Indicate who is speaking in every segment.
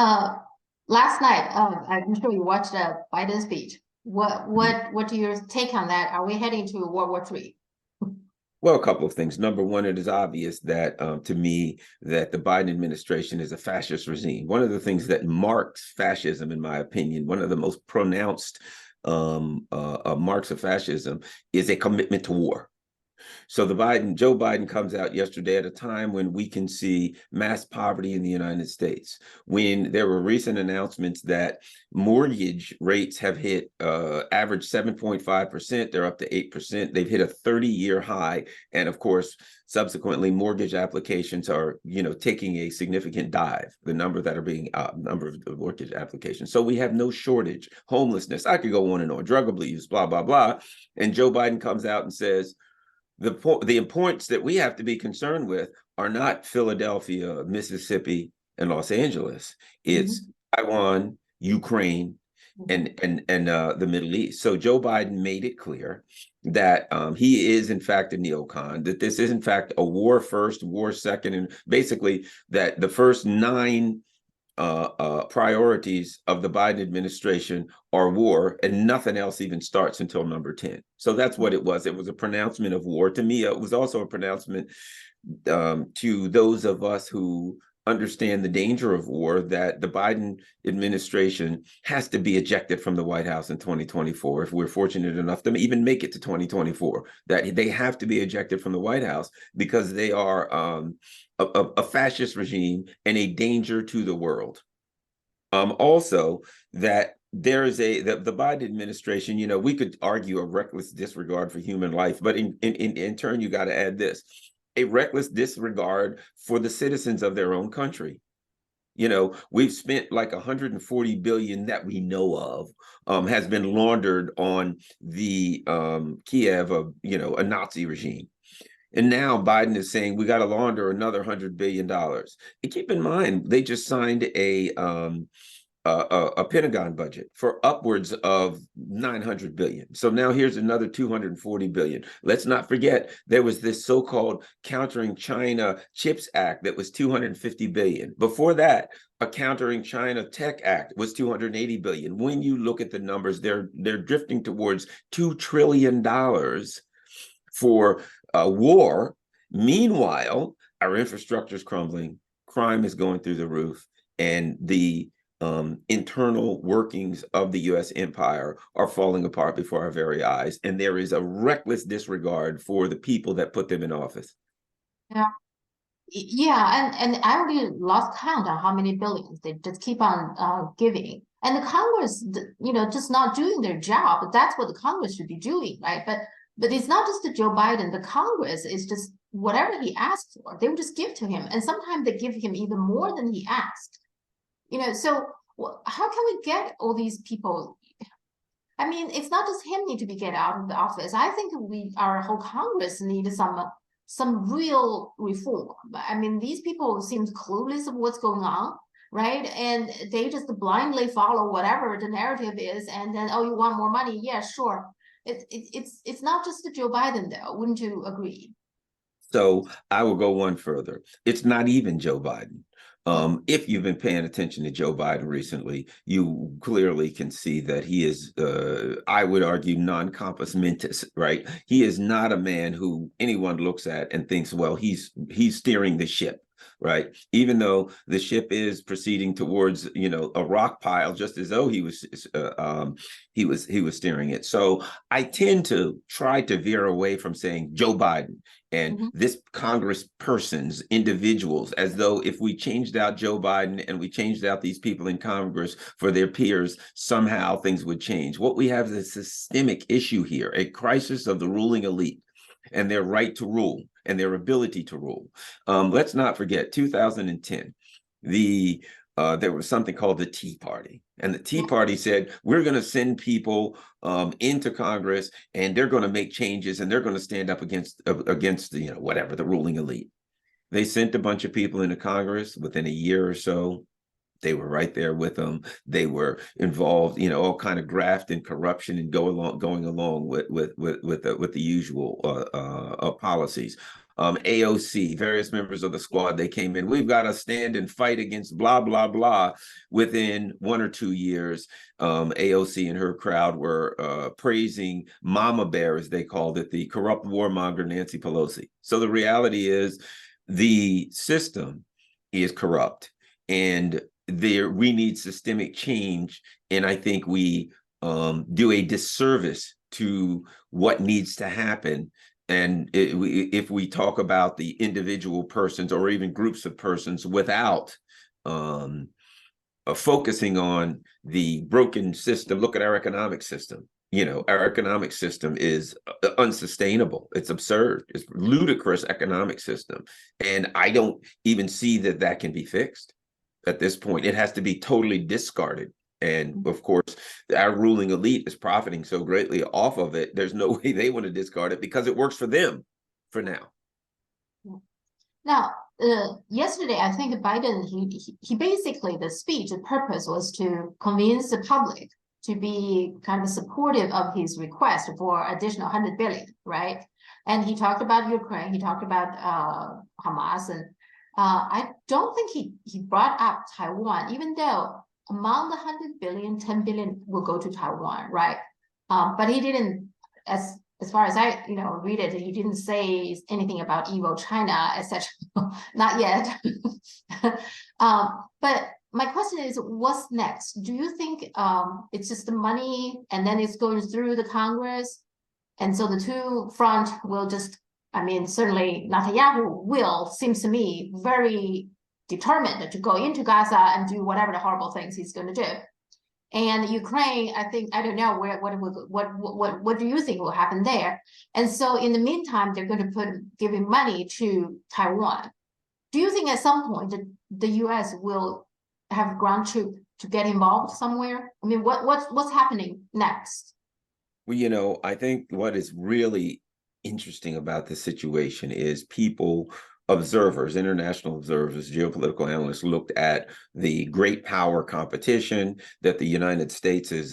Speaker 1: Uh, Last night, I'm sure you watched Biden's speech. What do you take on that? Are we heading to World War III?
Speaker 2: Well, a couple of things. Number one, it is obvious that to me that the Biden administration is a fascist regime. One of the things that marks fascism, in my opinion, one of the most pronounced marks of fascism is a commitment to war. So Joe Biden comes out yesterday at a time when we can see mass poverty in the United States, when there were recent announcements that mortgage rates have hit average 7.5%, they're up to 8%. They've hit a 30-year high. And of course, subsequently, mortgage applications are, taking a significant dive, the number that are being, number of mortgage applications. So we have no shortage, homelessness. I could go on and on, drug abuse, blah, blah, blah. And Joe Biden comes out and says, the points that we have to be concerned with are not Philadelphia, Mississippi, and Los Angeles. It's Taiwan, Ukraine, and the Middle East. So Joe Biden made it clear that he is in fact a neocon, that this is in fact a war first, war second, and basically that the first nine priorities of the Biden administration are war, and nothing else even starts until number 10. So that's what it was. It was a pronouncement of war. To me, it was also a pronouncement to those of us who understand the danger of war, that the Biden administration has to be ejected from the White House in 2024. If we're fortunate enough to even make it to 2024, that they have to be ejected from the White House because they are a fascist regime and a danger to the world. Also, that there is the Biden administration, we could argue a reckless disregard for human life, but in turn, you got to add this: a reckless disregard for the citizens of their own country. We've spent like 140 billion that we know of has been laundered on the Kiev of, a Nazi regime. And now Biden is saying we got to launder another $100 billion. And keep in mind, they just signed a Pentagon budget for upwards of 900 billion. So now here's another 240 billion. Let's not forget there was this so-called Countering China Chips Act that was 250 billion. Before that, a Countering China Tech Act was 280 billion. When you look at the numbers, they're drifting towards $2 trillion for war. Meanwhile, our infrastructure is crumbling, crime is going through the roof, and the internal workings of the U.S. empire are falling apart before our very eyes. And there is a reckless disregard for the people that put them in office.
Speaker 1: Yeah, and I already lost count on how many billions they just keep on giving. And the Congress, just not doing their job. That's what the Congress should be doing, right? But it's not just the Joe Biden. The Congress is just whatever he asks for, they would just give to him. And sometimes they give him even more than he asked. So how can we get all these people? I mean, it's not just him need to be get out of the office. I think our whole Congress need some real reform. I mean, these people seem clueless of what's going on, right? And they just blindly follow whatever the narrative is, and then, oh, you want more money? Yeah, sure. It's not just the Joe Biden, though. Wouldn't you agree?
Speaker 2: So I will go one further. It's not even Joe Biden. If you've been paying attention to Joe Biden recently, you clearly can see that he is, I would argue, non-compos mentis, right? He is not a man who anyone looks at and thinks, well, he's steering the ship, right? Even though the ship is proceeding towards, a rock pile, just as though he was steering it. So I tend to try to veer away from saying Joe Biden and this Congress persons, individuals, as though if we changed out Joe Biden and we changed out these people in Congress for their peers, somehow things would change. What we have is a systemic issue here, a crisis of the ruling elite and their right to rule and their ability to rule. Let's not forget 2010, there was something called the Tea Party. And the Tea Party said, we're going to send people into Congress and they're going to make changes and they're going to stand up against whatever, the ruling elite. They sent a bunch of people into Congress. Within a year or so, They were right there with them. They were involved, all kind of graft and corruption and going along with the usual policies. AOC, various members of the squad, they came in. We've got to stand and fight against blah blah blah. Within 1 or 2 years, AOC and her crowd were praising Mama Bear, as they called it, the corrupt warmonger Nancy Pelosi. So the reality is, the system is corrupt, and we need systemic change, and I think we do a disservice to what needs to happen. And if we talk about the individual persons or even groups of persons without focusing on the broken system. Look at our economic system. Our economic system is unsustainable. It's absurd. It's ludicrous economic system. And I don't even see that can be fixed at this point. It has to be totally discarded. And of course, our ruling elite is profiting so greatly off of it. There's no way they want to discard it because it works for them for now.
Speaker 1: Now, yesterday, I think Biden, he basically, the speech, the purpose was to convince the public to be kind of supportive of his request for additional 100 billion, right? And he talked about Ukraine, he talked about Hamas, and I don't think he brought up Taiwan, even though among the 100 billion, 10 billion will go to Taiwan, right? But he didn't, as far as I read it, he didn't say anything about evil China, etc. Not yet. But my question is, what's next? Do you think it's just the money and then it's going through the Congress? And so the two front will just, certainly Netanyahu will, seems to me, very determined to go into Gaza and do whatever the horrible things he's going to do. And Ukraine, I don't know what do you think will happen there? And so in the meantime, they're going to giving money to Taiwan. Do you think at some point the U.S. will have ground troop to get involved somewhere? What's happening next?
Speaker 2: Well, I think what is really interesting about this situation is observers, international observers, geopolitical analysts looked at the great power competition that the United States is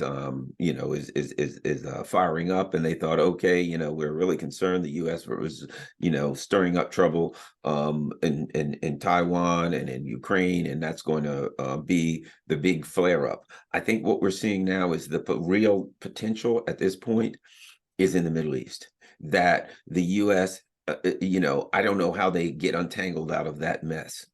Speaker 2: firing up, and they thought, okay, we're really concerned the U.S. was, stirring up trouble in Taiwan and in Ukraine, and that's going to be the big flare up. I think what we're seeing now is the real potential at this point is in the Middle East, that the U.S. I don't know how they get untangled out of that mess.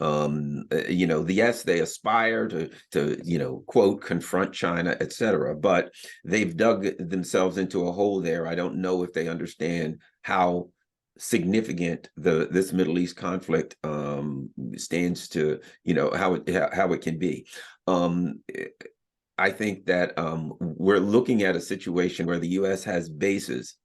Speaker 2: Yes, they aspire to quote, confront China, etc., but they've dug themselves into a hole there. I don't know if they understand how significant this Middle East conflict stands to, how it can be. I think that we're looking at a situation where the U.S. has bases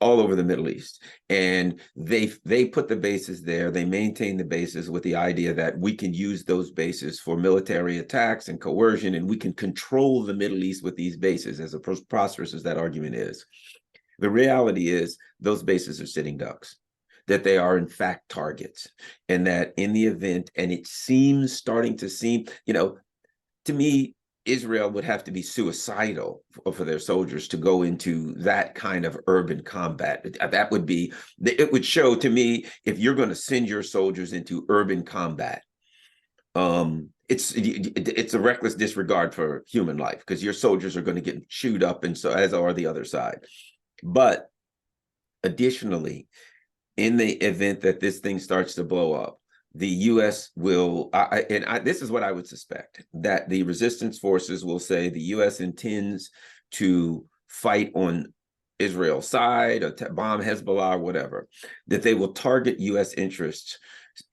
Speaker 2: all over the Middle East, and they put the bases there. They maintain the bases with the idea that we can use those bases for military attacks and coercion, and we can control the Middle East with these bases, as prosperous as that argument is. The reality is those bases are sitting ducks, that they are in fact targets, and that in the event, and it starting to seem, to me, Israel would have to be suicidal for their soldiers to go into that kind of urban combat. It would show to me, if you're going to send your soldiers into urban combat, it's a reckless disregard for human life, because your soldiers are going to get chewed up, and so as are the other side. But additionally, in the event that this thing starts to blow up, the U.S. will, this is what I would suspect, that the resistance forces will say the U.S. intends to fight on Israel's side, or to bomb Hezbollah or whatever, that they will target U.S. interests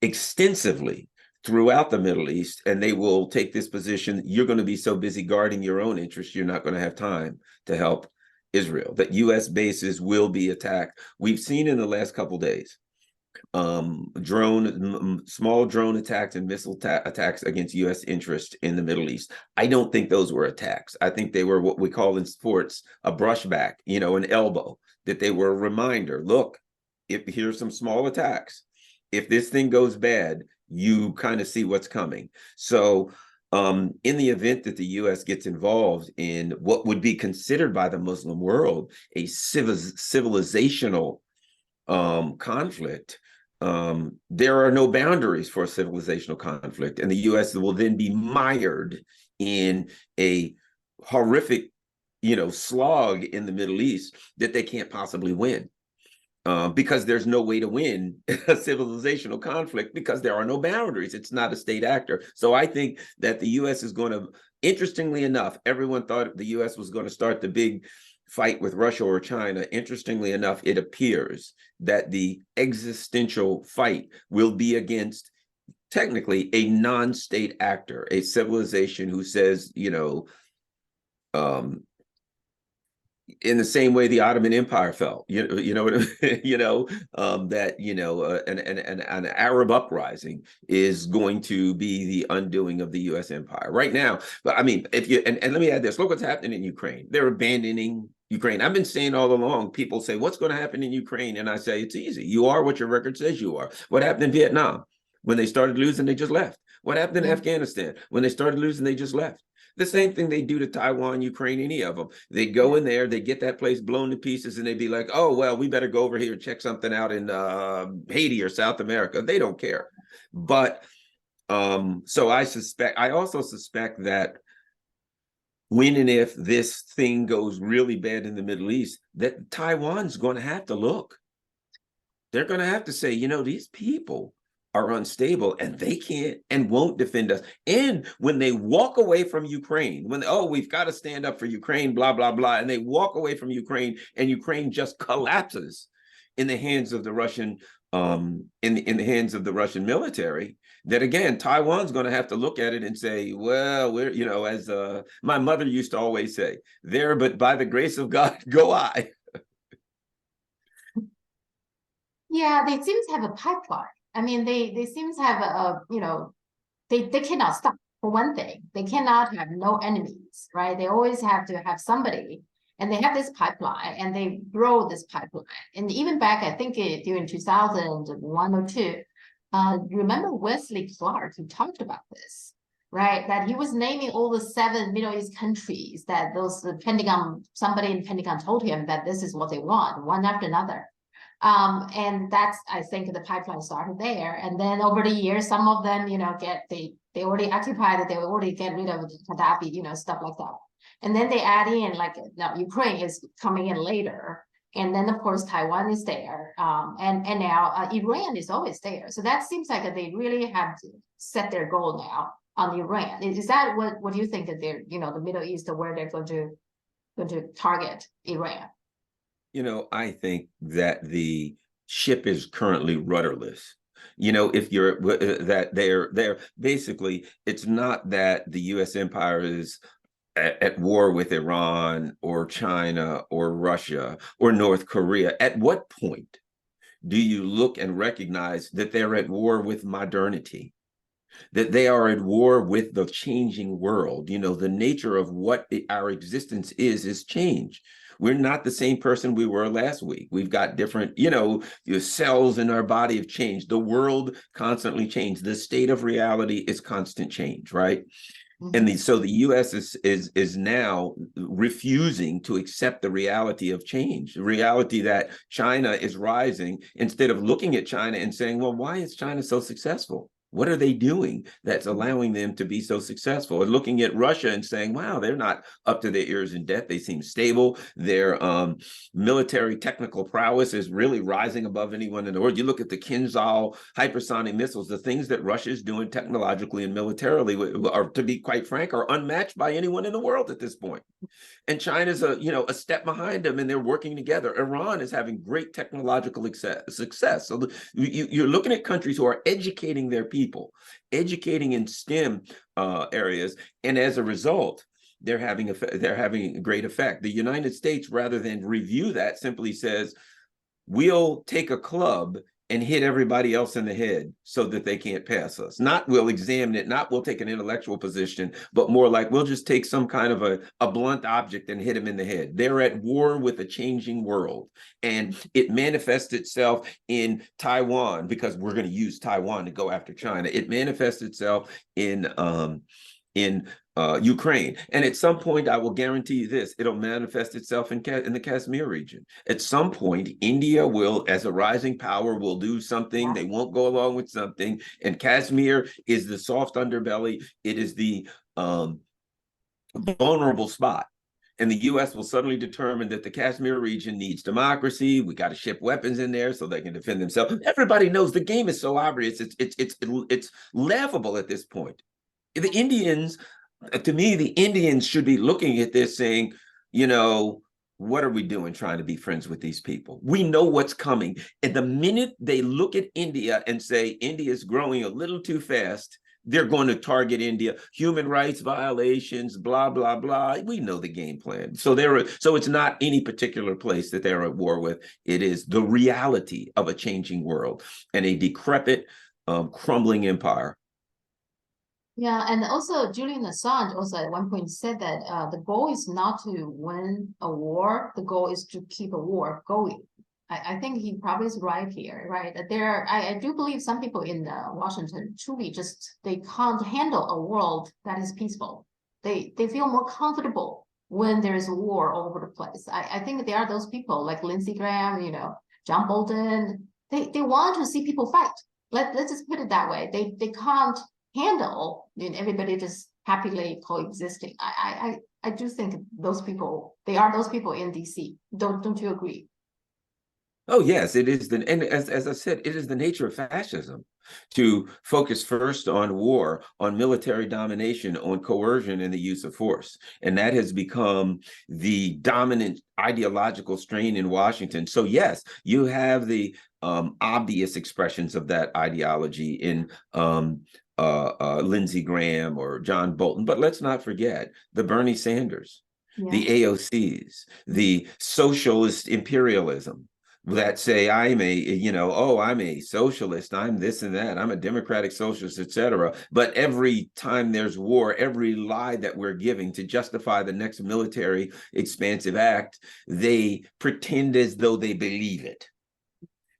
Speaker 2: extensively throughout the Middle East, and they will take this position: you're going to be so busy guarding your own interests, you're not going to have time to help Israel, that U.S. bases will be attacked. We've seen in the last couple of days small drone attacks and missile attacks against U.S. interests in the Middle East. I don't think those were attacks. I think they were what we call in sports a brushback, an elbow, that they were a reminder. Look, here's some small attacks. If this thing goes bad, you kind of see what's coming. So in the event that the U.S. gets involved in what would be considered by the Muslim world a civilizational conflict, there are no boundaries for a civilizational conflict, and the U.S. will then be mired in a horrific, slog in the Middle East that they can't possibly win. Because there's no way to win a civilizational conflict because there are no boundaries. It's not a state actor. So I think that the U.S. is going to, interestingly enough, everyone thought the U.S. was going to start the big fight with Russia or China. Interestingly enough, it appears that the existential fight will be against technically a non-state actor, a civilization who says, in the same way the Ottoman Empire fell, you know what I mean? That an Arab uprising is going to be the undoing of the U.S. empire right now. But I mean, if you and let me add this: look what's happening in Ukraine. They're abandoning Ukraine. I've been saying all along. People say, "What's going to happen in Ukraine?" And I say, "It's easy. You are what your record says you are." What happened in Vietnam? When they started losing, they just left. What happened in Afghanistan? When they started losing, they just left. The same thing they do to Taiwan, Ukraine, any of them. They go in there, they get that place blown to pieces, and they'd be like, oh, well, we better go over here and check something out in Haiti or South America. They don't care. But so I also suspect that when and if this thing goes really bad in the Middle East, that Taiwan's going to have to look. They're going to have to say, these people are unstable and they can't and won't defend us. And when they walk away from Ukraine, we've got to stand up for Ukraine, blah, blah, blah, and they walk away from Ukraine and Ukraine just collapses in the hands of the Russian, in the hands of the Russian military, that again, Taiwan's going to have to look at it and say, well, we're, as my mother used to always say, there, but by the grace of God, go I.
Speaker 1: Yeah, they seem to have a pipeline. I mean, they seem to have they cannot stop. For one thing, they cannot have no enemies, right? They always have to have somebody, and they have this pipeline, and they grow this pipeline. And even back, I think during 2001 or two, remember Wesley Clark, who talked about this, right? That he was naming all the 7 Middle East countries that somebody in Pentagon told him that this is what they want, one after another. And that's, I think, the pipeline started there. And then over the years, some of them, they already occupied it, they already get rid of Gaddafi, stuff like that. And then they add in, now Ukraine is coming in later. And then, of course, Taiwan is there. And now Iran is always there. So that seems like they really have to set their goal now on Iran. Is that what you think that they're, the Middle East, where they're going to target Iran?
Speaker 2: I think that the ship is currently rudderless. If you're that they're basically, it's not that the U.S. empire is at war with Iran or China or Russia or North Korea. At what point do you look and recognize that they're at war with modernity? That they are at war with the changing world. The nature of what our existence is change. We're not the same person we were last week. We've got different, your cells in our body have changed. The world constantly changed. The state of reality is constant change, right? Mm-hmm. And so the U.S. is now refusing to accept the reality of change, the reality that China is rising, instead of looking at China and saying, well, why is China so successful? What are they doing that's allowing them to be so successful? And looking at Russia and saying, wow, they're not up to their ears in debt. They seem stable. Their military technical prowess is really rising above anyone in the world. You look at the Kinzhal hypersonic missiles, the things that Russia is doing technologically and militarily are, to be quite frank, are unmatched by anyone in the world at this point. And China's a step behind them, and they're working together. Iran is having great technological success. So you're looking at countries who are educating their people, educating in STEM areas, and as a result, they're having a great effect. The United States, rather than review that, simply says, we'll take a club and hit everybody else in the head so that they can't pass us. Not we'll examine it, not we'll take an intellectual position, but more like we'll just take some kind of a blunt object and hit them in the head. They're at war with a changing world. And it manifests itself in Taiwan, because we're going to use Taiwan to go after China. It manifests itself in in Ukraine. And at some point, I will guarantee you this, it'll manifest itself in the Kashmir region. At some point, India will, as a rising power, will do something.
Speaker 1: Yeah.
Speaker 2: They won't go along with something. And Kashmir is the soft underbelly. It is the vulnerable spot. And the U.S. will suddenly determine that the Kashmir region needs democracy. We got to ship weapons in there so they can defend themselves. Everybody knows the game is so obvious. It's laughable at this point. The Indians, to me, the Indians should be looking at this saying, you know, what are we doing trying to be friends with these people? We know what's coming. And the minute they look at India and say, India is growing a little too fast, they're going to target India, human rights violations, blah, blah, blah. We know the game plan. So it's not any particular place that they're at war with. It is the reality of a changing world and a decrepit, crumbling empire.
Speaker 1: Yeah, and also Julian Assange also at one point said that the goal is not to win a war, the goal is to keep a war going. I think he probably is right here, right? That I do believe some people in Washington truly just, they can't handle a world that is peaceful. They feel more comfortable when there's a war all over the place. I think there are those people like Lindsey Graham, you know, John Bolton, they want to see people fight. Let's just put it that way. They can't handle, you know, everybody just happily coexisting. I do think those people, they are those people in DC. Don't you agree?
Speaker 2: Oh, yes, it is. And as I said, it is the nature of fascism to focus first on war, on military domination, on coercion and the use of force. And that has become the dominant ideological strain in Washington. So, yes, you have the obvious expressions of that ideology in Lindsey Graham or John Bolton. But let's not forget the Bernie Sanders, the AOCs, the socialist imperialism that say I'm a socialist, I'm this and that, I'm a democratic socialist, etc. But every time there's war, every lie that we're giving to justify the next military expansive act, they pretend as though they believe it.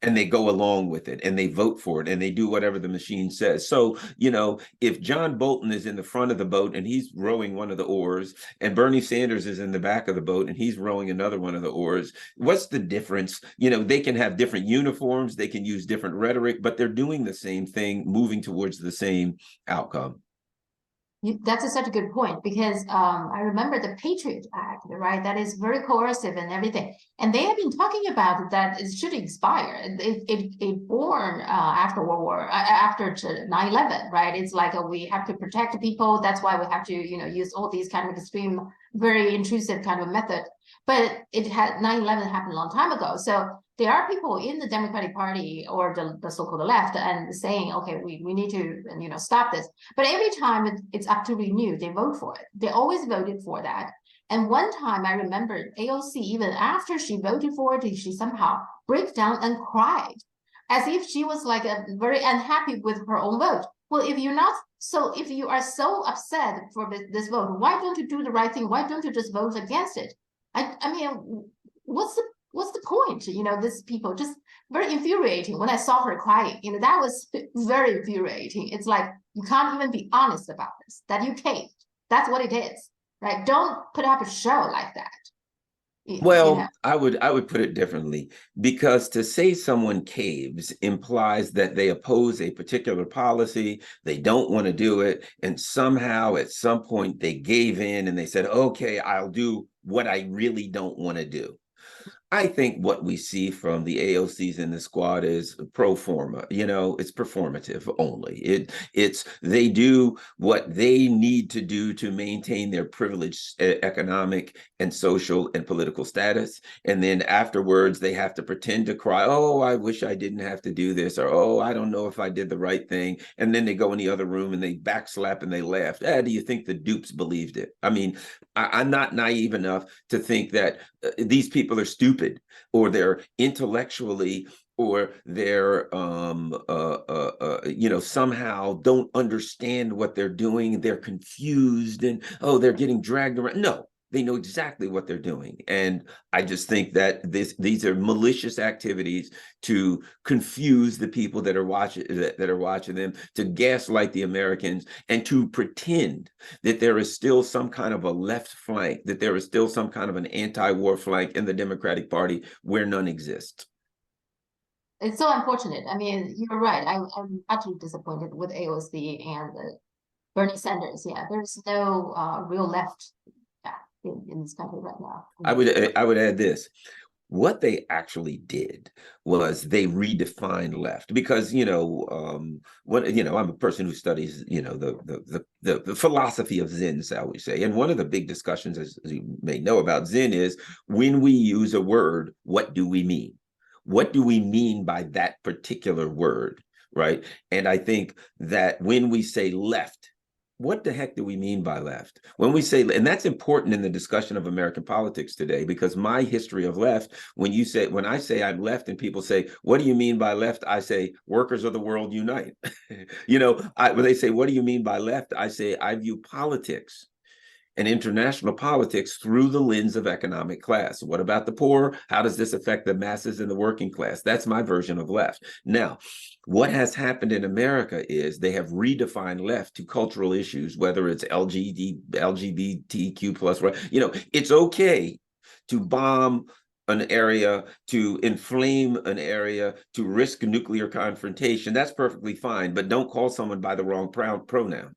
Speaker 2: And they go along with it and they vote for it and they do whatever the machine says. So, you know, if John Bolton is in the front of the boat and he's rowing one of the oars and Bernie Sanders is in the back of the boat and he's rowing another one of the oars, what's the difference? You know, they can have different uniforms, they can use different rhetoric, but they're doing the same thing, moving towards the same outcome.
Speaker 1: That's such a good point because I remember the Patriot Act, right? That is very coercive and everything. And they have been talking about that it should expire. It born after World War, after 9/11, right? It's like we have to protect people. That's why we have to, you know, use all these kind of extreme, very intrusive kind of method. But it had 9/11 happened a long time ago. So there are people in the Democratic Party or the so-called left and saying, okay, we need to, you know, stop this. But every time it's up to renew, they vote for it. They always voted for that. And one time I remember AOC, even after she voted for it, she somehow broke down and cried as if she was like very unhappy with her own vote. Well, if you are so upset for this vote, why don't you do the right thing? Why don't you just vote against it? I mean, what's the point? You know, these people just very infuriating. When I saw her crying, you know, that was very infuriating. It's like, you can't even be honest about this, that you can't. That's what it is, right? Don't put up a show like that.
Speaker 2: Well,
Speaker 1: You know?
Speaker 2: I would put it differently, because to say someone caves implies that they oppose a particular policy, they don't want to do it, and somehow at some point they gave in and they said, okay, I'll do what I really don't want to do. I think what we see from the AOCs in the squad is pro forma. You know, it's performative only. It's they do what they need to do to maintain their privileged economic and social and political status. And then afterwards, they have to pretend to cry, oh, I wish I didn't have to do this, or oh, I don't know if I did the right thing. And then they go in the other room and they backslap and they laugh. Do you think the dupes believed it? I mean, I'm not naive enough to think that these people are stupid, or they're intellectually, or they're somehow don't understand what they're doing. They're confused and they're getting dragged around. No, They know exactly what they're doing. And I just think that these are malicious activities to confuse the people that are watching them, to gaslight the Americans, and to pretend that there is still some kind of a left flank, that there is still some kind of an anti-war flank in the Democratic Party where none exists.
Speaker 1: It's so unfortunate. I mean, you're right. I'm utterly disappointed with AOC and Bernie Sanders. Yeah, there's no real left, yeah, in this country right now.
Speaker 2: I would add this. What they actually did was they redefined left, because I'm a person who studies the philosophy of Zen, shall we say, and one of the big discussions, as you may know, about Zen is, when we use a word, what do we mean? What do we mean by that particular word, right? And I think that when we say left, what the heck do we mean by left? When we say, and that's important in the discussion of American politics today, because my history of left, when I say I'm left and people say, what do you mean by left? I say, workers of the world unite. When they say, what do you mean by left? I say, I view politics and international politics through the lens of economic class. What about the poor? How does this affect the masses and the working class? That's my version of left. Now, what has happened in America is they have redefined left to cultural issues, whether it's LGBTQ plus, right? It's okay to bomb an area, to inflame an area, to risk nuclear confrontation. That's perfectly fine, but don't call someone by the wrong pronoun.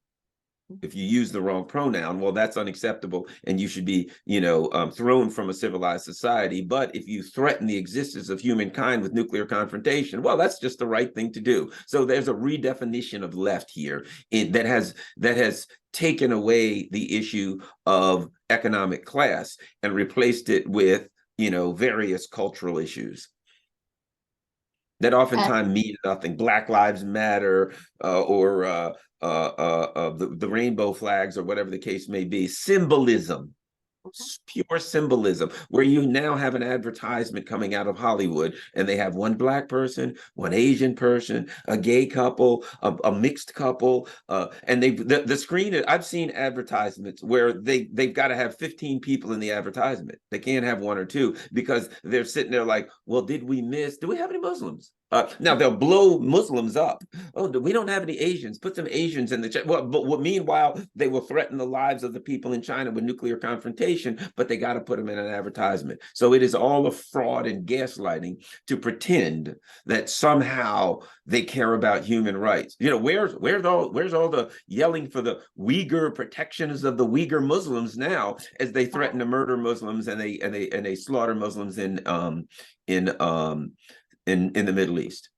Speaker 2: If you use the wrong pronoun, well, that's unacceptable, and you should be, thrown from a civilized society. But if you threaten the existence of humankind with nuclear confrontation, well, that's just the right thing to do. So there's a redefinition of left here that has taken away the issue of economic class and replaced it with, various cultural issues that oftentimes mean nothing. Black Lives Matter, or the rainbow flags, or whatever the case may be. Symbolism, pure symbolism, where you now have an advertisement coming out of Hollywood, and they have one Black person, one Asian person, a gay couple, a mixed couple, and the screen. I've seen advertisements where they've got to have 15 people in the advertisement. They can't have one or two, because they're sitting there like, well, do we have any Muslims? Now they'll blow Muslims up. Oh, we don't have any Asians. Put some Asians in the chat. Well, but meanwhile, they will threaten the lives of the people in China with nuclear confrontation, but they got to put them in an advertisement. So it is all a fraud and gaslighting to pretend that somehow they care about human rights. Where's all the yelling for the Uyghur protections of the Uyghur Muslims now, as they threaten to murder Muslims, and they slaughter Muslims in the Middle East.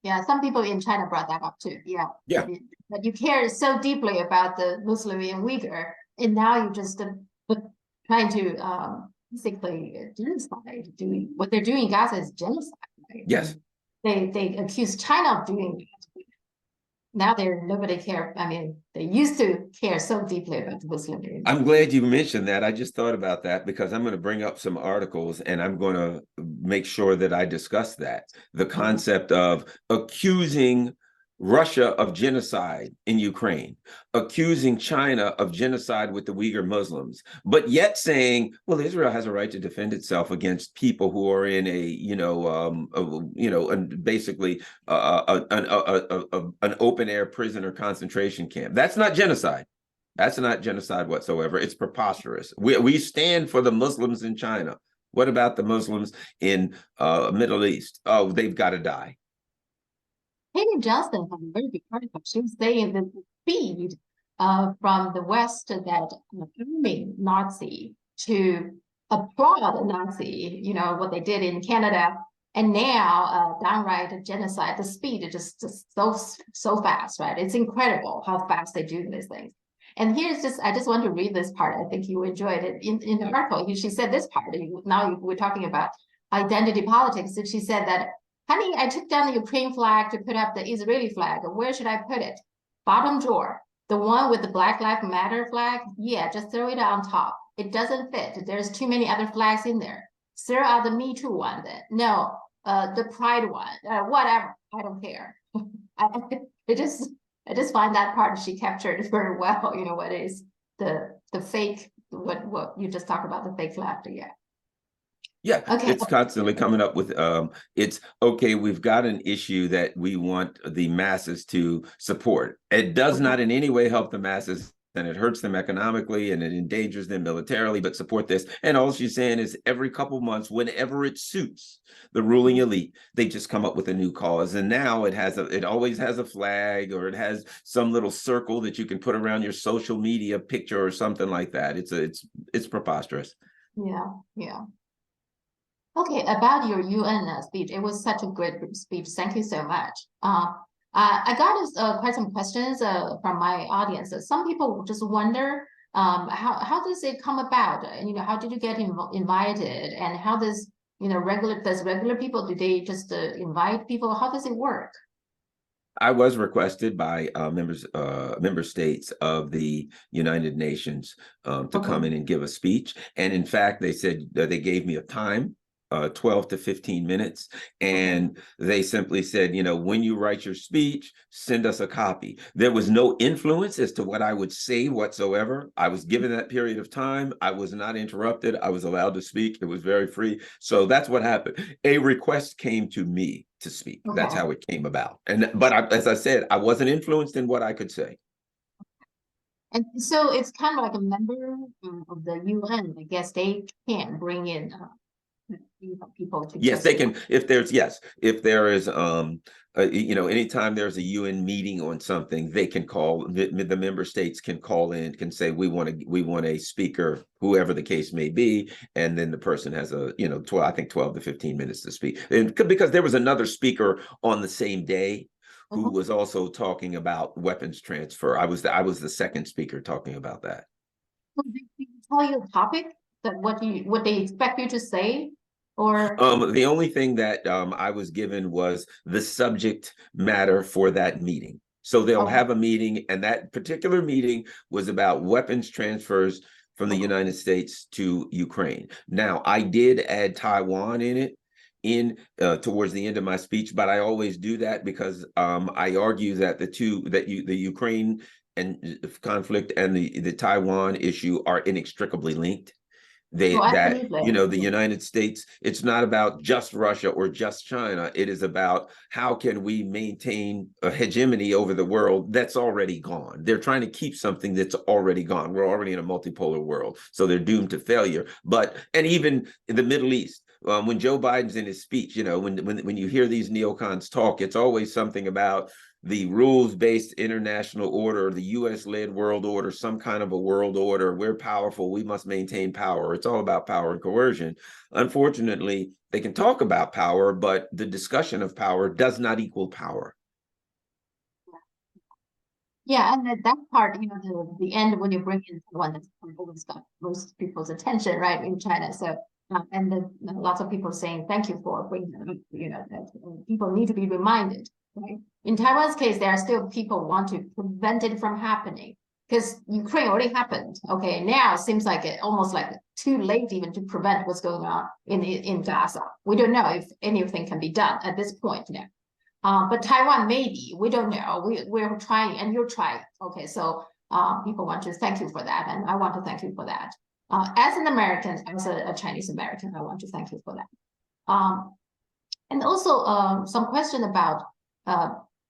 Speaker 1: Yeah, some people in China brought that up too. Yeah.
Speaker 2: Yeah.
Speaker 1: But you care so deeply about the Muslim and Uyghur, and now you're just trying to basically genocide. What they're doing in Gaza is genocide. Right?
Speaker 2: Yes.
Speaker 1: They accuse China of doing it. Now nobody care. I mean, they used to care so deeply about the Muslim.
Speaker 2: I'm glad you mentioned that. I just thought about that, because I'm going to bring up some articles, and I'm going to make sure that I discuss that. The concept of accusing Russia of genocide in Ukraine, accusing China of genocide with the Uyghur Muslims, but yet saying, well, Israel has a right to defend itself against people who are in basically an open air prison or concentration camp. That's not genocide. That's not genocide whatsoever. It's preposterous. We stand for the Muslims in China. What about the Muslims in Middle East? Oh, they've got to die.
Speaker 1: Hayden Johnston had a very big article. She was saying that the speed from the West that affirming Nazi to applaud a Nazi, what they did in Canada, and now downright genocide, the speed is just so fast, right? It's incredible how fast they do these things. And I just want to read this part. I think you enjoyed it. In the article, she said this part. Now we're talking about identity politics. And she said that, honey, I took down the Ukraine flag to put up the Israeli flag. Where should I put it? Bottom drawer. The one with the Black Lives Matter flag? Yeah, just throw it on top. It doesn't fit. There's too many other flags in there. Throw out the Me Too one then. No, the Pride one. Whatever. I don't care. I just find that part she captured very well. What is the fake what you just talked about, the fake left, yeah.
Speaker 2: Yeah,
Speaker 1: Okay.
Speaker 2: it's constantly coming up with it's okay, we've got an issue that we want the masses to support. It does not in any way help the masses, and it hurts them economically and it endangers them militarily, but support this. And all she's saying is every couple months, whenever it suits the ruling elite, they just come up with a new cause. And now it always has a flag, or it has some little circle that you can put around your social media picture or something like that. It's preposterous.
Speaker 1: Yeah, yeah. Okay, about your UN speech, it was such a great speech. Thank you so much. I got quite some questions from my audience. Some people just wonder how does it come about? How did you get invited, and how does regular people, do they just invite people? How does it work?
Speaker 2: I was requested by member states of the United Nations to come in and give a speech. And in fact, they said that they gave me a time, 12 to 15 minutes. And they simply said, when you write your speech, send us a copy. There was no influence as to what I would say whatsoever. I was given that period of time. I was not interrupted. I was allowed to speak. It was very free. So that's what happened. A request came to me to speak.
Speaker 1: Okay.
Speaker 2: That's how it came about. But as I said, I wasn't influenced in what I could say.
Speaker 1: And so it's kind of like a member of the UN. I guess they can bring in people to
Speaker 2: Yes, they can. If there is anytime there's a UN meeting on something, they can call, the member states can call in, can say we want a speaker, whoever the case may be, and then the person has 12 to 15 minutes to speak. And because there was another speaker on the same day who was also talking about weapons transfer. I was the second speaker talking about that.
Speaker 1: Did they tell you the topic, that what they expect you to say? Or
Speaker 2: the only thing that I was given was the subject matter for that meeting. So they'll have a meeting, and that particular meeting was about weapons transfers from the United States to Ukraine. Now, I did add Taiwan in it towards the end of my speech, but I always do that because I argue that the Ukraine and conflict and the Taiwan issue are inextricably linked. The United States, it's not about just Russia or just China. It is about how can we maintain a hegemony over the world that's already gone. They're trying to keep something that's already gone. We're already in a multipolar world, so they're doomed to failure. And even in the Middle East, when Joe Biden's in his speech, when you hear these neocons talk, it's always something about the rules-based international order, the US-led world order, some kind of a world order. We're powerful. We must maintain power. It's all about power and coercion. Unfortunately, they can talk about power, but the discussion of power does not equal power.
Speaker 1: Yeah, and that part, the end when you bring in one that's always got most people's attention, right, in China. So, and lots of people saying thank you for bringing them, that people need to be reminded. Right? In Taiwan's case, there are still people want to prevent it from happening because Ukraine already happened. Okay, now it seems like almost like too late even to prevent what's going on in Gaza. We don't know if anything can be done at this point now. But Taiwan, maybe, we don't know. We're trying, and you're trying. Okay, so people want to thank you for that, and I want to thank you for that. As an American, as a Chinese American, I want to thank you for that. And also some question about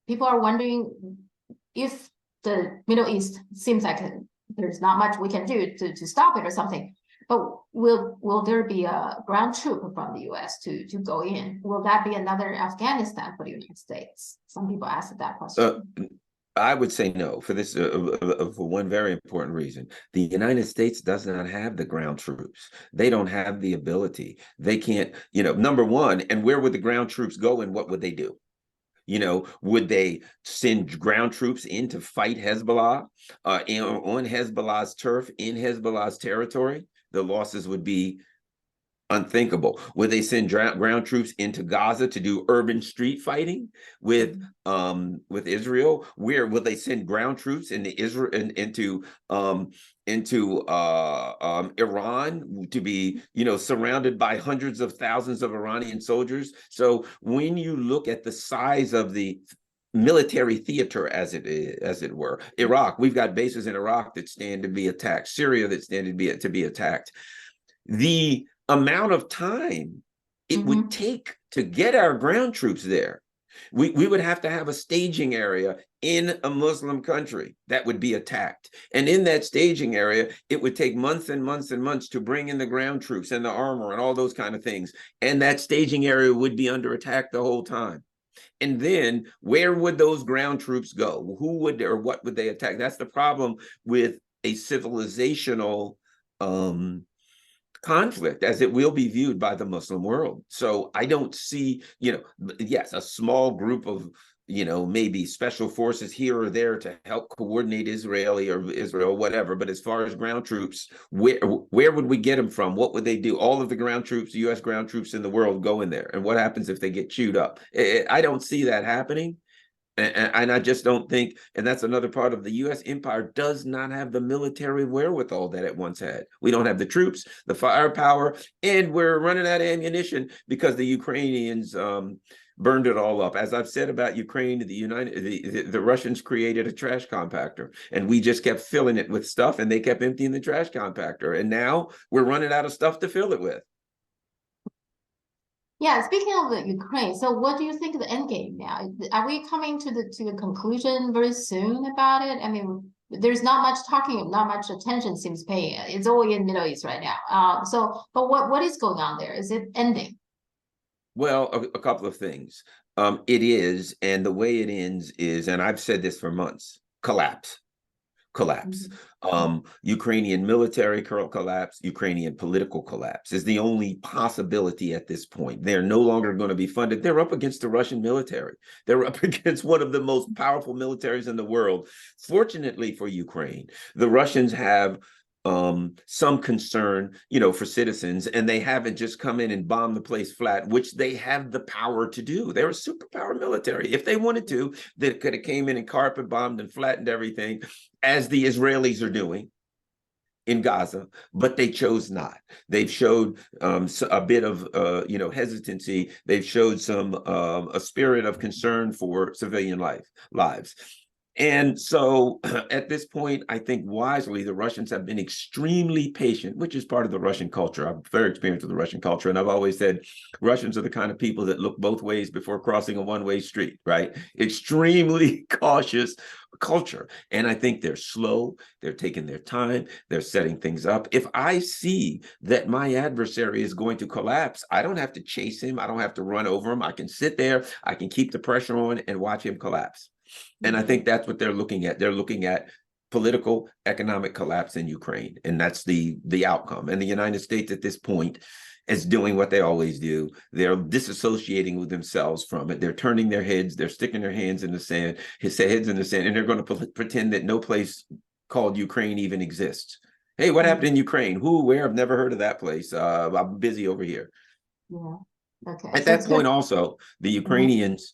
Speaker 1: people are wondering if the Middle East seems like there's not much we can do to stop it or something. But will there be a ground troop from the US to go in? Will that be another Afghanistan for the United States? Some people ask that question.
Speaker 2: I would say no for this for one very important reason. The United States does not have the ground troops. They don't have the ability. They can't, number one, and where would the ground troops go and what would they do? Would they send ground troops in to fight Hezbollah on Hezbollah's turf, in Hezbollah's territory? The losses would be unthinkable. Would they send ground troops into Gaza to do urban street fighting with Israel? Where will they send ground troops into Israel and into Iran to be surrounded by hundreds of thousands of Iranian soldiers? So when you look at the size of the military theater, as it were. Iraq, we've got bases in Iraq that stand to be attacked. Syria that stand to be attacked. The amount of time it would take to get our ground troops there, we would have to have a staging area in a Muslim country that would be attacked. And in that staging area, it would take months and months and months to bring in the ground troops and the armor and all those kind of things. And that staging area would be under attack the whole time. And then where would those ground troops go? Who would, or what would they attack? That's the problem with a civilizational conflict, as it will be viewed by the Muslim world. So I don't see, yes, a small group of, maybe special forces here or there to help coordinate Israel, whatever. But as far as ground troops, where would we get them from? What would they do? All of the ground troops, U.S. ground troops in the world go in there. And what happens if they get chewed up? I don't see that happening. And I just don't think, and that's another part of the U.S. empire does not have the military wherewithal that it once had. We don't have the troops, the firepower, and we're running out of ammunition because the Ukrainians burned it all up. As I've said about Ukraine, the Russians created a trash compactor, and we just kept filling it with stuff, and they kept emptying the trash compactor. And now we're running out of stuff to fill it with.
Speaker 1: Yeah, speaking of the Ukraine, so what do you think of the end game now? Are we coming to the conclusion very soon about it? I mean, there's not much talking, not much attention seems paying. It's all in Middle East right now. But what is going on there? Is it ending?
Speaker 2: Well, a couple of things. It is, and the way it ends is, and I've said this for months, collapse. Ukrainian military collapse, Ukrainian political collapse is the only possibility at this point. They're no longer going to be funded. They're up against the Russian military. They're up against one of the most powerful militaries in the world. Fortunately for Ukraine, the Russians have some concern, for citizens, and they haven't just come in and bombed the place flat, which they have the power to do. They're a superpower military. If they wanted to, they could have came in and carpet bombed and flattened everything, as the Israelis are doing in Gaza, but they chose not. They've showed a bit of hesitancy. They've showed a spirit of concern for civilian lives. And so at this point, I think wisely, the Russians have been extremely patient, which is part of the Russian culture. I'm very experienced with the Russian culture. And I've always said Russians are the kind of people that look both ways before crossing a one-way street, right? Extremely cautious culture. And I think they're slow. They're taking their time. They're setting things up. If I see that my adversary is going to collapse, I don't have to chase him. I don't have to run over him. I can sit there. I can keep the pressure on and watch him collapse. And I think that's what they're looking at. They're looking at political, economic collapse in Ukraine. And that's the outcome. And the United States at this point is doing what they always do. They're disassociating with themselves from it. They're turning their heads. They're sticking their hands in the sand, and they're going to pretend that no place called Ukraine even exists. Hey, what happened in Ukraine? Who, where? I've never heard of that place. I'm busy over here.
Speaker 1: Yeah. Okay.
Speaker 2: At that point also, the Ukrainians,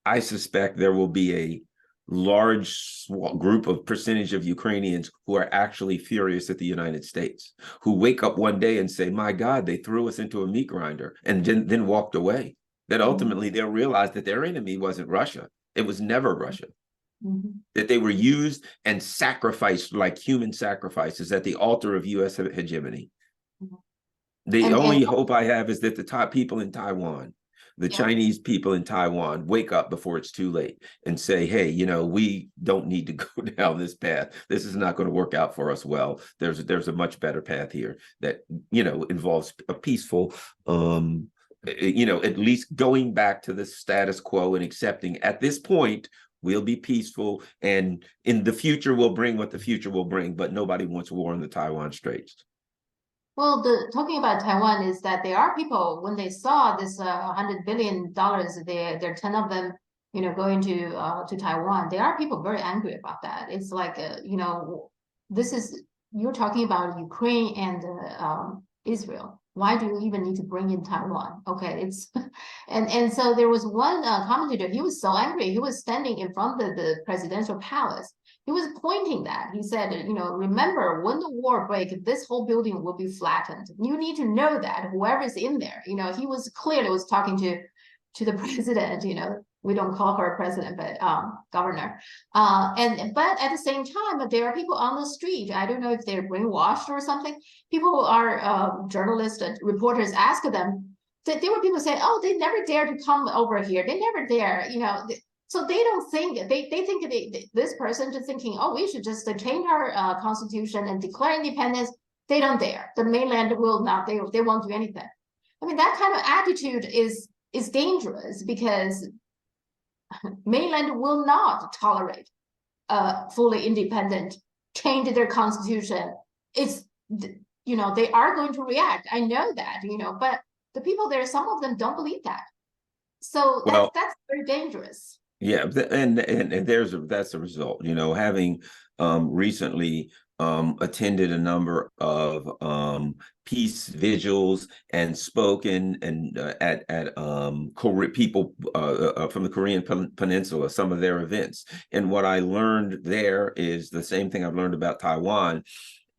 Speaker 2: I suspect there will be a large group of percentage of Ukrainians who are actually furious at the United States, who wake up one day and say, my God, they threw us into a meat grinder, and then walked away. That ultimately they'll realize that their enemy wasn't Russia. It was never Russia. That they were used and sacrificed like human sacrifices at the altar of U.S. hegemony. The only hope I have is that the top people in Taiwan, the Chinese people in Taiwan, wake up before it's too late and say, hey, we don't need to go down this path. This is not going to work out for us well. There's a much better path here that, involves a peaceful, at least going back to the status quo and accepting at this point, we'll be peaceful. And in the future, we'll bring what the future will bring. But nobody wants war in the Taiwan Straits.
Speaker 1: Well, talking about Taiwan is that there are people, when they saw this $100 billion, there 10 of them, going to Taiwan. There are people very angry about that. It's like, you're talking about Ukraine and Israel. Why do you even need to bring in Taiwan? Okay, it's and so there was one commentator. He was so angry. He was standing in front of the presidential palace. He was pointing that. He said, remember, when the war breaks, this whole building will be flattened. You need to know that whoever's in there, he was clearly talking to the president, We don't call her president, but governor. But at the same time, there are people on the street. I don't know if they're brainwashed or something. People who are journalists, reporters ask them. There were people say, "Oh, they never dare to come over here. They never dare," you know. So they don't think they think this person just thinking, "Oh, we should just change our constitution and declare independence." They don't dare. The mainland will not. They won't do anything. I mean, that kind of attitude is dangerous because mainland will not tolerate a fully independent, change their constitution. It's, you know, they are going to react. I know that, you know, but the people there, some of them don't believe that. So that's very dangerous.
Speaker 2: Yeah, and that's a result. You know, having recently attended a number of peace vigils and spoken and at people from the Korean Peninsula, some of their events. And what I learned there is the same thing I've learned about Taiwan.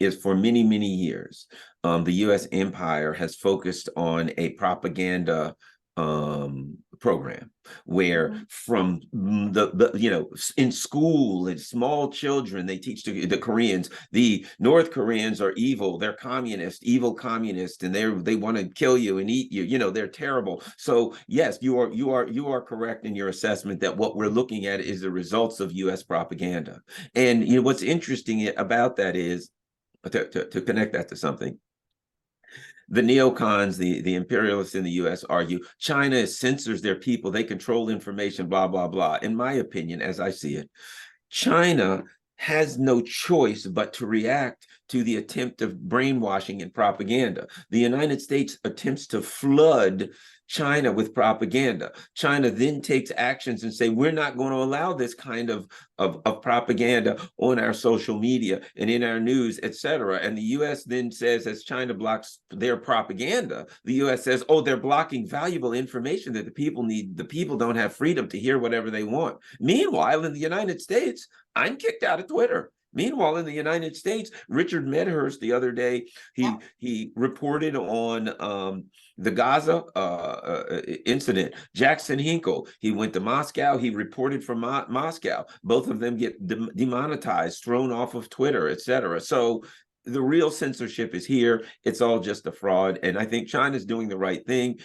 Speaker 2: Is for many, many years, the U.S. empire has focused on a propaganda program where from the you know, in school and small children, they teach the Koreans, the North Koreans are evil, they're evil communist, and they want to kill you and eat you, you know, they're terrible. So yes, you are correct in your assessment that what we're looking at is the results of U.S. propaganda. And you know what's interesting about that is to connect that to something. The neocons, the imperialists in the U.S. argue China censors their people, they control information, blah, blah, blah. In my opinion, as I see it, China has no choice but to react to the attempt of brainwashing and propaganda. The United States attempts to flood China with propaganda. China then takes actions and say, we're not going to allow this kind of propaganda on our social media and in our news, etc. And the U.S. then says, as China blocks their propaganda, the U.S. says, oh, they're blocking valuable information that the people need. The people don't have freedom to hear whatever they want. Meanwhile, in the United States, I'm kicked out of Twitter. Meanwhile, in the United States, Richard Medhurst the other day, he reported on the Gaza incident. Jackson Hinkle, he went to Moscow. He reported from Moscow. Both of them get demonetized, thrown off of Twitter, etc. So the real censorship is here. It's all just a fraud. And I think China's doing the right thing.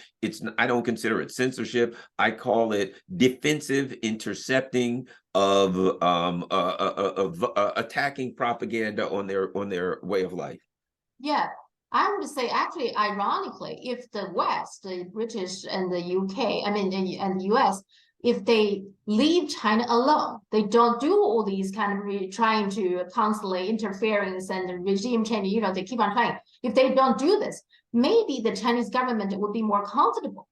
Speaker 2: I don't consider it censorship. I call it defensive intercepting of attacking propaganda on their way of life.
Speaker 1: Yeah, I would say actually, ironically, if the West, the British and the UK, I mean, and the US, if they leave China alone, they don't do all these kind of trying to constantly interference and regime change, you know, they keep on trying. If they don't do this, maybe the Chinese government would be more comfortable.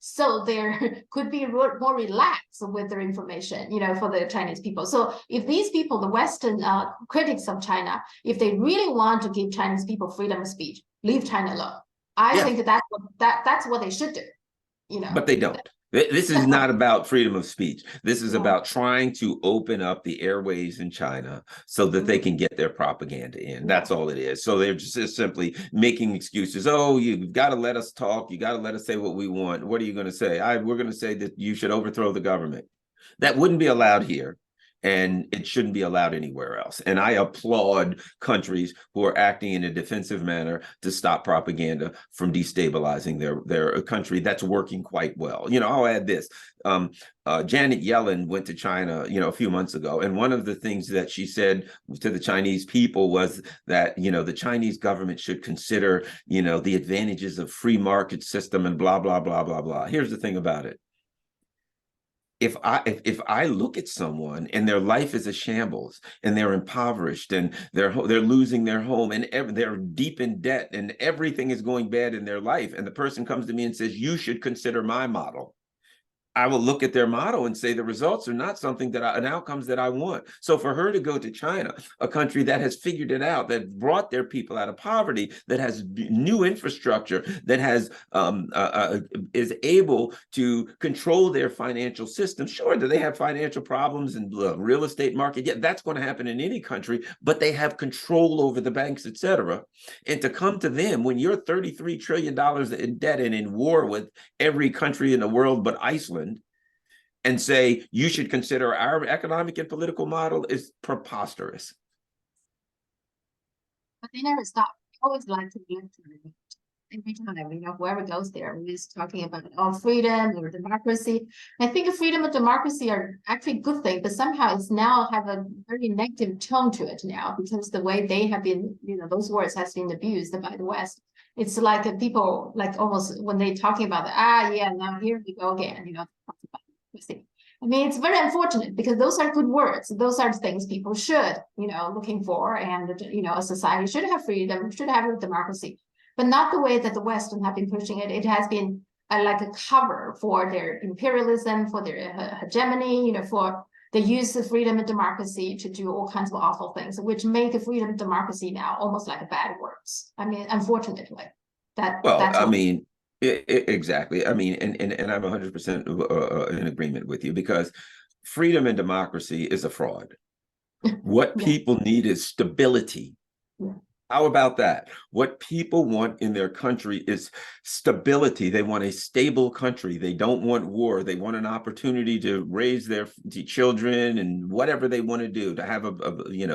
Speaker 1: So there could be more relaxed with their information, you know, for the Chinese people. So if these people, the Western critics of China, if they really want to give Chinese people freedom of speech, leave China alone. I think that's what they should do, you know.
Speaker 2: But they don't. This is not about freedom of speech. This is about trying to open up the airways in China so that they can get their propaganda in. That's all it is. So they're just simply making excuses. Oh, you've got to let us talk. You got to let us say what we want. What are you going to say? We're going to say that you should overthrow the government. That wouldn't be allowed here. And it shouldn't be allowed anywhere else. And I applaud countries who are acting in a defensive manner to stop propaganda from destabilizing their country. That's working quite well. You know, I'll add this. Janet Yellen went to China, you know, a few months ago. And one of the things that she said to the Chinese people was that, you know, the Chinese government should consider, you know, the advantages of free market system and blah, blah, blah, blah, blah. Here's the thing about it. If I look at someone and their life is a shambles and they're impoverished and they're losing their home and they're deep in debt and everything is going bad in their life, and the person comes to me and says, you should consider my model, I will look at their model and say the results are not something and outcomes that I want. So for her to go to China, a country that has figured it out, that brought their people out of poverty, that has new infrastructure, that has is able to control their financial system. Sure, do they have financial problems in the real estate market? Yeah, that's going to happen in any country, but they have control over the banks, etc. And to come to them when you're $33 trillion in debt and in war with every country in the world but Iceland, and say you should consider our economic and political model is preposterous.
Speaker 1: But they never stop. They always like to live every time, whoever goes there, we're just talking about freedom or democracy. I think freedom and democracy are actually a good thing, but somehow it's now have a very negative tone to it now, because the way they have been, those words has been abused by the West. It's like people like almost when they talking about now here we go again, democracy. I mean, it's very unfortunate because those are good words. Those are things people should, looking for, and a society should have freedom, should have a democracy, but not the way that the West have been pushing it. It has been like a cover for their imperialism, for their hegemony, for the use of freedom and democracy to do all kinds of awful things, which make freedom and democracy now almost like a bad words. I mean, unfortunately,
Speaker 2: exactly. I mean, and I'm 100% in agreement with you, because freedom and democracy is a fraud. What people need is stability.
Speaker 1: Yeah.
Speaker 2: How about that? What people want in their country is stability. They want a stable country. They don't want war. They want an opportunity to raise their children and whatever they want to do, to have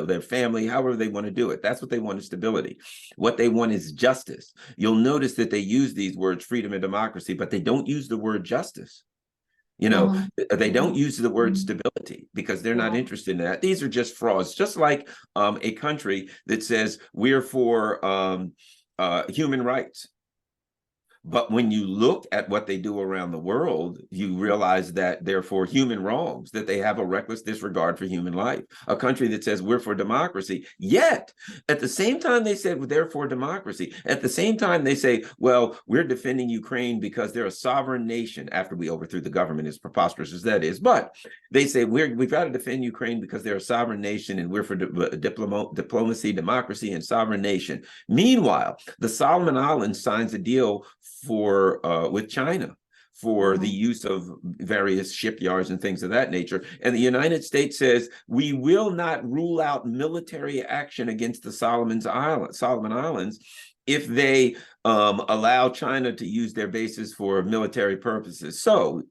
Speaker 2: their family, however they want to do it. That's what they want, is stability. What they want is justice. You'll notice that they use these words, freedom and democracy, but they don't use the word justice. They don't use the word stability because they're not interested in that. These are just frauds, just like a country that says we're for human rights. But when you look at what they do around the world, you realize that they're for human wrongs, that they have a reckless disregard for human life. A country that says we're for democracy, yet at the same time they said they're for democracy, at the same time they say, well, we're defending Ukraine because they're a sovereign nation after we overthrew the government, as preposterous as that is. But they say we've got to defend Ukraine because they're a sovereign nation and we're for diplomacy, democracy, and sovereign nation. Meanwhile, the Solomon Islands signs a deal with China for the use of various shipyards and things of that nature. And the United States says we will not rule out military action against the Solomon Islands if they allow China to use their bases for military purposes. So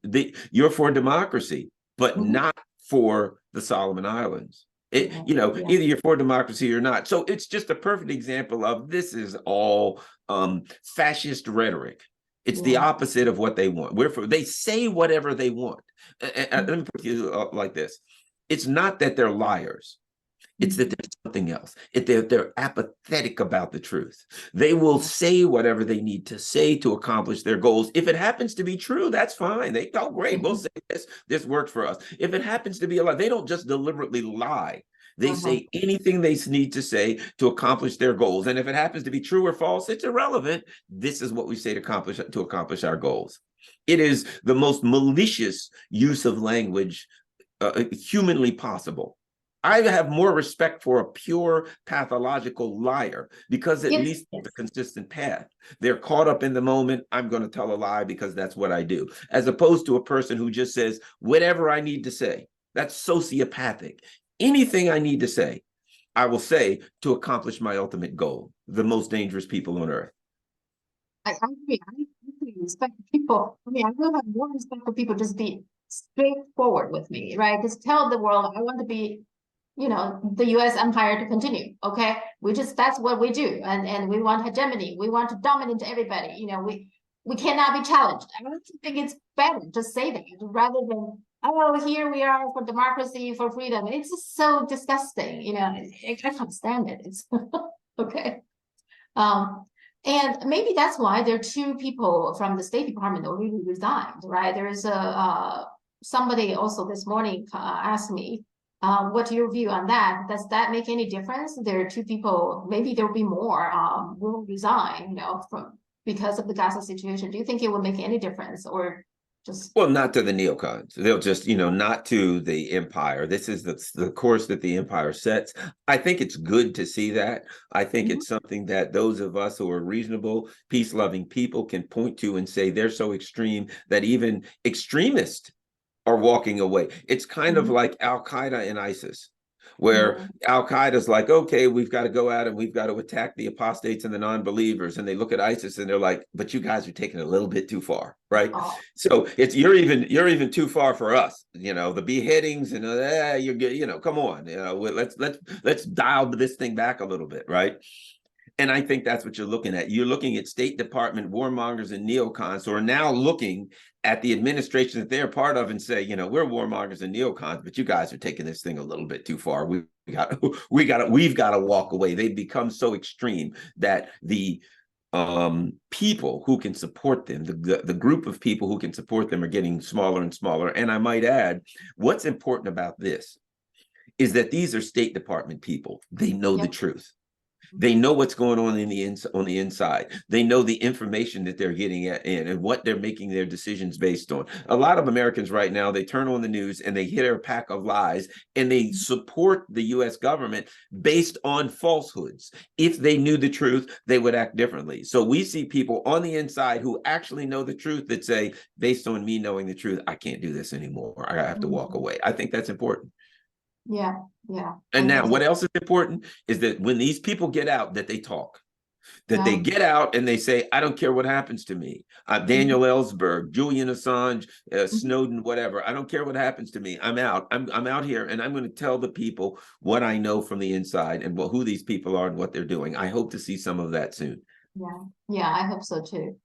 Speaker 2: you're for democracy, but not for the Solomon Islands. Either you're for democracy or not. So it's just a perfect example of this is all fascist rhetoric. It's the opposite of what they want. They say whatever they want. Let me put it like this. It's not that they're liars. It's that there's something else. They're apathetic about the truth. They will say whatever they need to say to accomplish their goals. If it happens to be true, that's fine. They go, great, we'll say this. This works for us. If it happens to be a lie, they don't just deliberately lie. They say anything they need to say to accomplish their goals. And if it happens to be true or false, it's irrelevant. This is what we say to accomplish our goals. It is the most malicious use of language humanly possible. I have more respect for a pure pathological liar because at least it's a consistent path. They're caught up in the moment. I'm going to tell a lie because that's what I do, as opposed to a person who just says whatever I need to say. That's sociopathic. Anything I need to say, I will say to accomplish my ultimate goal. The most dangerous people on earth.
Speaker 1: I agree. I respect people. I mean, I will have more respect for people just be straightforward with me, right? Just tell the world I want to be, the US empire to continue. Okay. That's what we do. And we want hegemony. We want to dominate everybody. We cannot be challenged. I don't think it's better to say that rather than, oh, here we are for democracy, for freedom. It's just so disgusting. I can't stand it. It's okay. And maybe that's why there are two people from the State Department already resigned, right? There is somebody also this morning asked me, what's your view on that? Does that make any difference? There are two people, maybe there will be more, will resign, because of the Gaza situation. Do you think it will make any difference, or just?
Speaker 2: Well, not to the neocons. They'll just, not to the empire. This is the course that the empire sets. I think it's good to see that. I think it's something that those of us who are reasonable, peace-loving people can point to and say they're so extreme that even extremists are walking away. It's kind of like Al-Qaeda and ISIS. where
Speaker 1: Yeah.
Speaker 2: Al-Qaeda's like, okay, we've got to go out and we've got to attack the apostates and the non-believers. And they look at ISIS and they're like, but you guys are taking it a little bit too far, right?
Speaker 1: Oh,
Speaker 2: So it's you're even too far for us, the beheadings and come on, let's dial this thing back a little bit, right? And I think that's what you're looking at. You're looking at State Department warmongers and neocons who are now looking at the administration that they're part of and say, we're warmongers and neocons, but you guys are taking this thing a little bit too far. We've got to walk away. They've become so extreme that the people who can support them, the group of people who can support them, are getting smaller and smaller. And I might add, what's important about this is that these are State Department people. They know the truth. They know what's going on on the inside. They know the information that they're getting in and what they're making their decisions based on. A lot of Americans right now, they turn on the news and they hear a pack of lies and they support the U.S. government based on falsehoods. If they knew the truth, they would act differently. So we see people on the inside who actually know the truth that say, based on me knowing the truth, I can't do this anymore. I have to walk away. I think that's important.
Speaker 1: Yeah, yeah.
Speaker 2: And now what else is important is that when these people get out, that they talk, that they get out and they say, I don't care what happens to me. Daniel Ellsberg, Julian Assange, Snowden, whatever. I don't care what happens to me. I'm out. I'm out here and I'm going to tell the people what I know from the inside and who these people are and what they're doing. I hope to see some of that soon.
Speaker 1: Yeah, I hope so too.